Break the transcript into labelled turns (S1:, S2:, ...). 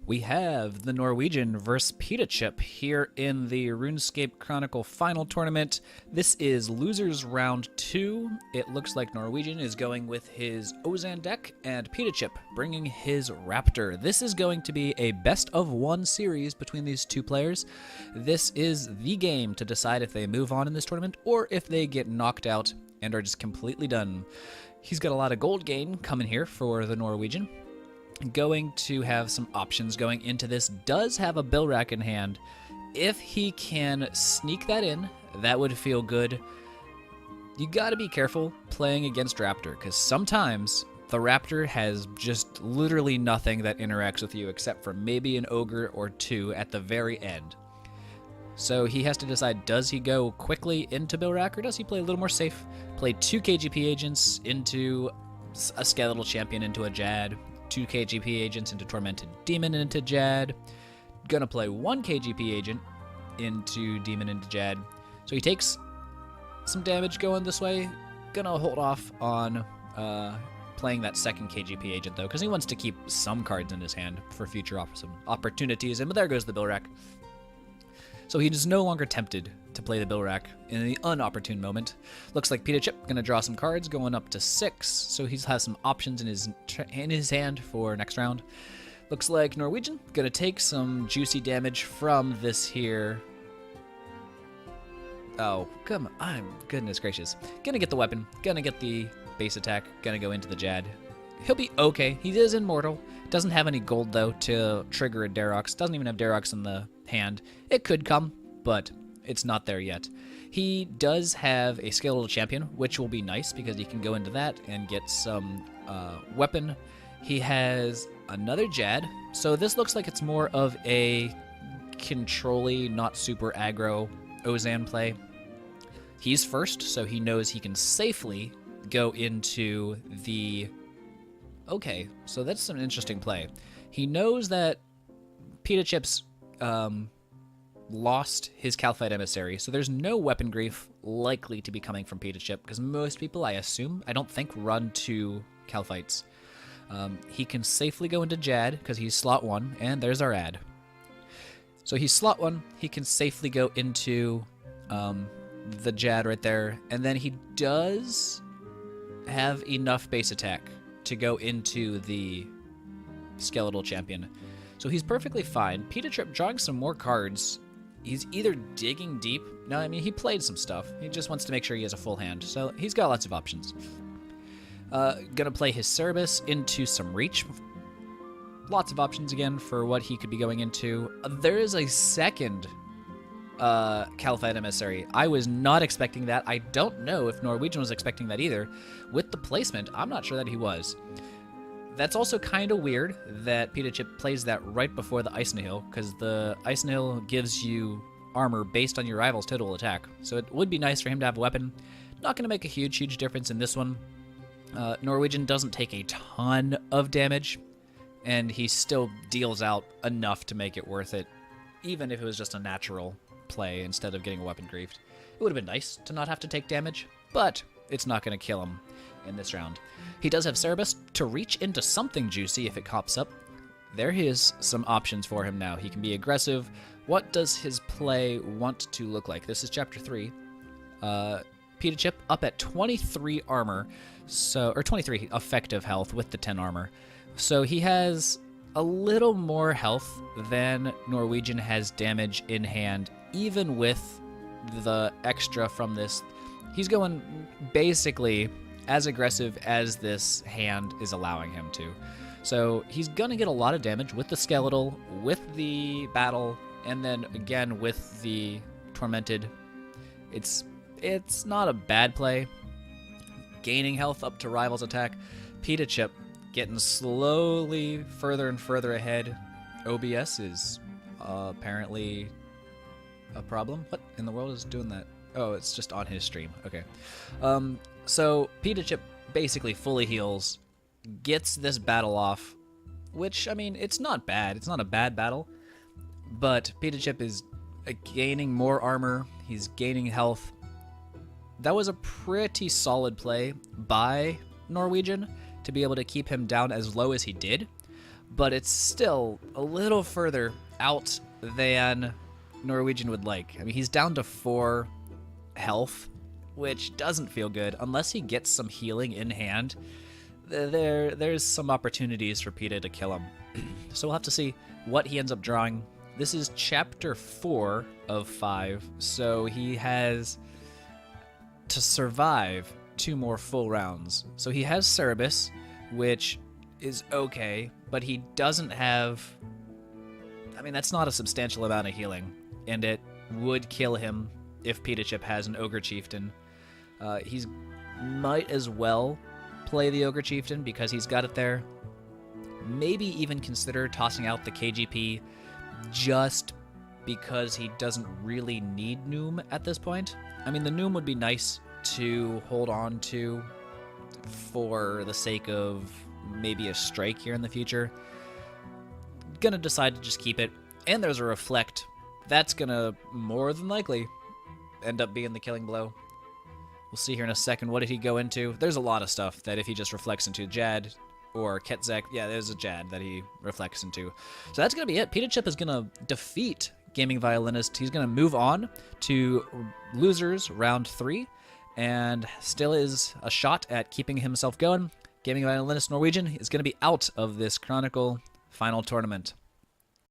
S1: We have the Norwegian versus Pitachip here in the RuneScape Chronicle final tournament. This is losers round 2. It looks like Norwegian is going with his Ozan deck and Pitachip bringing his Raptor. This is going to be a best of one series between these two players. This is the game to decide if they move on in this tournament or if they get knocked out and are just completely done. He's got a lot of gold gain coming here for the Norwegian. Going to have some options going into this. Does have a bill rack in hand. If he can sneak that in, that would feel good. You got to be careful playing against Raptor, because sometimes the Raptor has just literally nothing that interacts with you except for maybe an ogre or two at the very end. So he has to decide, does he go quickly into bill rack or does he play a little more safe? Play 2 KGP agents into a skeletal champion into a Jad. 2 KGP agents into Tormented Demon into Jad. Gonna play 1 KGP agent into Demon into Jad. So he takes some damage going this way. Gonna hold off on playing that second KGP agent though, because he wants to keep some cards in his hand for future opportunities. And there goes the bill rack. So he is no longer tempted to play the bill rack in the unopportune moment. Looks like Pitachip gonna draw some cards, going up to 6, so he has some options in his hand for next round. Looks like Norwegian gonna take some juicy damage from this here. Oh, come on, goodness gracious. Gonna get the weapon, gonna get the base attack, gonna go into the Jad. He'll be okay. He is immortal. Doesn't have any gold, though, to trigger a Darox. Doesn't even have Darox in the hand. It could come, but it's not there yet. He does have a skeletal champion, which will be nice because he can go into that and get some weapon. He has another Jad, so this looks like it's more of a control-y, not super aggro Ozan play. He's first, so he knows he can safely go into the... Okay, so that's an interesting play. He knows that Pitachip's lost his Calphite Emissary, so there's no weapon grief likely to be coming from Pitachip, because most people, I don't think, run 2 Calphites. He can safely go into Jad, because he's slot 1, and there's our ad. So he's slot 1, he can safely go into the Jad right there, and then he does have enough base attack to go into the skeletal champion. So he's perfectly fine. Pitachip drawing some more cards. He's either digging deep. No, I mean, he played some stuff. He just wants to make sure he has a full hand. So he's got lots of options. Gonna play his Cerberus into some reach. Lots of options again for what he could be going into. There is a second Calphite Emissary. I was not expecting that. I don't know if Norwegian was expecting that either. With the placement, I'm not sure that he was. That's also kind of weird that Pitachip plays that right before the Icenhill, because the Icenhill gives you armor based on your rival's total attack. So it would be nice for him to have a weapon. Not going to make a huge difference in this one. Norwegian doesn't take a ton of damage, and he still deals out enough to make it worth it, even if it was just a natural play instead of getting a weapon griefed. It would have been nice to not have to take damage, but it's not going to kill him in this round. He does have Cerberus to reach into something juicy if it pops up. There is some options for him now. He can be aggressive. What does his play want to look like? This is chapter 3. Pitachip up at 23 armor, or 23 effective health with the 10 armor. So he has a little more health than Norwegian has damage in hand, even with the extra from this. He's going basically as aggressive as this hand is allowing him to. So he's going to get a lot of damage with the skeletal, with the battle, and then again with the tormented. It's not a bad play. Gaining health up to rival's attack. Pitachip getting slowly further and further ahead. OBS is apparently a problem. What in the world is doing that? Oh, it's just on his stream. Okay. So Pitachip basically fully heals, gets this battle off, which, I mean, it's not bad. It's not a bad battle, but Pitachip is gaining more armor. He's gaining health. That was a pretty solid play by Norwegian to be able to keep him down as low as he did. but it's still a little further out than Norwegian would like. I mean, he's down to 4 health, which doesn't feel good. Unless he gets some healing in hand, there's some opportunities for Peta to kill him. So we'll have to see what he ends up drawing. This is chapter 4 of 5, so he has to survive 2 more full rounds. So he has Cerebus, which is okay, but he doesn't have... I mean, that's not a substantial amount of healing, and it would kill him if Pitachip has an Ogre Chieftain. He's might as well play the Ogre Chieftain because he's got it there. Maybe even consider tossing out the KGP just because he doesn't really need Noom at this point. I mean, the Noom would be nice to hold on to for the sake of maybe a strike here in the future. Gonna decide to just keep it. And there's a Reflect. That's gonna more than likely end up being the killing blow. We'll see here in a second. What did he go into? There's a lot of stuff that if he just reflects into Jad or Ketzek, yeah, there's a Jad that he reflects into. So that's going to be it. Pitachip is going to defeat Gaming Violinist. He's going to move on to losers round 3 and still is a shot at keeping himself going. Gaming Violinist Norwegian is going to be out of this Chronicle final tournament.